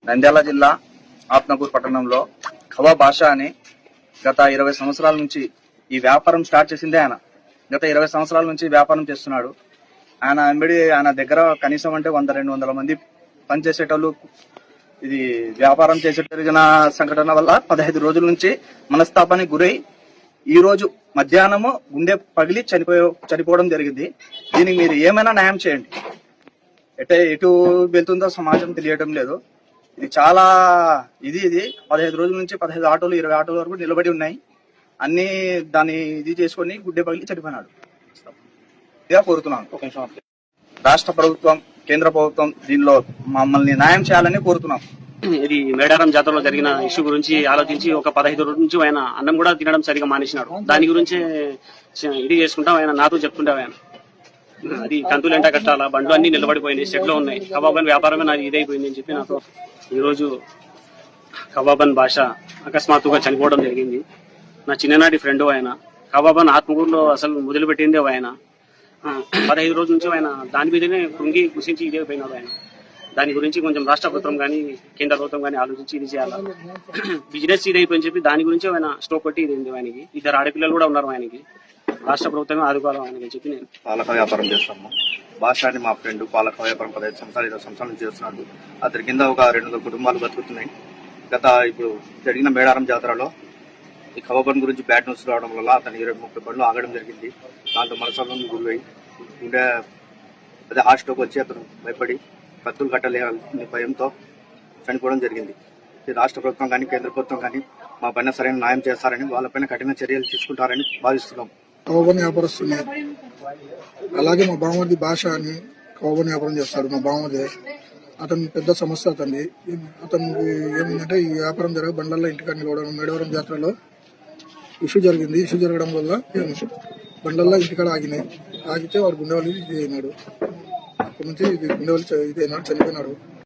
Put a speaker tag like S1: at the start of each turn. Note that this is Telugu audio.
S1: నంద్యాల జిల్లా ఆత్మకూరు పట్టణంలో ఖవా బాషా అని గత 20 సంవత్సరాల నుంచి ఈ వ్యాపారం స్టార్ట్ చేసిందే ఆయన. గత 20 సంవత్సరాల నుంచి వ్యాపారం చేస్తున్నాడు. ఆయన దగ్గర కనీసం అంటే 100-200 మంది పనిచేసేటోళ్ళు. ఇది వ్యాపారం చేసే జరిగిన సంఘటన వల్ల 15 రోజుల నుంచి మనస్తాపానికి గురై ఈ రోజు మధ్యాహ్నము గుండె పగిలి చనిపోవడం జరిగింది. దీనికి మీరు ఏమైనా న్యాయం చేయండి. ఎటు వెళ్తుందో సమాజం తెలియడం లేదు. ఇది చాలా ఇది 15 రోజుల నుంచి 15 ఆటోలు 20 ఆటోల వరకు నిలబడి ఉన్నాయి. అన్ని దాన్ని ఇది చేసుకొని గుడ్డే పగిలి చనిపోయినాడు. ఇదే కోరుతున్నాను. రాష్ట్ర ప్రభుత్వం, కేంద్ర ప్రభుత్వం దీనిలో మమ్మల్ని న్యాయం చేయాలని కోరుతున్నాం.
S2: ఇది మేడారం జాతరలో జరిగిన ఇష్యూ గురించి ఆలోచించి ఒక 15 రోజుల నుంచి ఆయన అన్నం కూడా తినడం సరిగా మానేసినాడు. దాని గురించి ఇది చేసుకుంటాం. ఆయన నాతో చెప్తుంటావు ఆయన అది కంతులు ఎంట కట్టాలా, బండ్లు అన్ని నిలబడిపోయినాయి, షెడ్లో ఉన్నాయి, కబాబన్ వ్యాపారమే నాది ఇదైపోయింది అని చెప్పి నాతో ఈరోజు కబాబన్ భాష అకస్మాత్తుగా చనిపోవడం జరిగింది. నా చిన్ననాటి ఫ్రెండ్ ఆయన. కబాబన్ ఆత్మకూరులో అసలు మొదలుపెట్టిందే ఆయన. 15 రోజుల నుంచి ఆయన దాని మీదనే కృంగి కృషించి ఇదే పోయినాడు ఆయన. దాని గురించి కొంచెం రాష్ట్ర ప్రభుత్వం కానీ కేంద్ర ప్రభుత్వం కానీ ఆలోచించి ఇది చేయాలి. బిజినెస్ ఇదైపోయింది చెప్పి దాని గురించి ఆయన స్టోక్ కొట్టి ఇది ఆయనకి 2 ఆడపిల్లలు కూడా ఉన్నారు ఆయనకి. రాష్ట్ర ప్రభుత్వమే ఆదుకోవాలి ఆయనకి చెప్పి నేను
S3: పాలక వ్యాపారం చేస్తాము. భాష అని మా ఫ్రెండ్ పాలక వ్యాపారం 15 సంవత్సరాలు 20 సంవత్సరాల నుంచి చేస్తున్నాడు. అతని కింద ఒక 200 కుటుంబాలు బతుకుతున్నాయి. ఇప్పుడు జరిగిన మేడారం జాతరలో ఈ కబాబన్ గురించి బ్యాడ్ న్యూస్ రావడం వల్ల అతను 20-30 బండ్లు ఆగడం జరిగింది. దాంతో మనసులో గురై ఉండే అదే హాస్టల్కి వచ్చి అతను భయపడి కత్తులు కట్టలేని భయంతో చనిపోవడం జరిగింది. ఈ రాష్ట్ర ప్రభుత్వం కానీ కేంద్ర ప్రభుత్వం కానీ మా పైన సరైన న్యాయం చేస్తారని, వాళ్ళపైన కఠిన చర్యలు తీసుకుంటారని భావిస్తున్నాం.
S4: కబాబన్ వ్యాపారస్తుంది. అలాగే మా బామ్మది భాష అని కబాబన్ వ్యాపారం చేస్తాడు. మా బామ్మది అతను పెద్ద సమస్య అతనికి ఏమైందంటే ఈ వ్యాపారం జరగ బండ్లలో ఇంటికాడ నిలవడం. మేడవరం జాతరలో ఇష్యూ జరిగింది. ఇష్యూ జరగడం వల్ల బండ్లలో ఇంటికాడ ఆగితే వాడు గుండె వాళ్ళు ఇది అయినాడు. అప్పటి నుంచి గుండె వాళ్ళు ఇది అయినాడు, చనిపోయినాడు.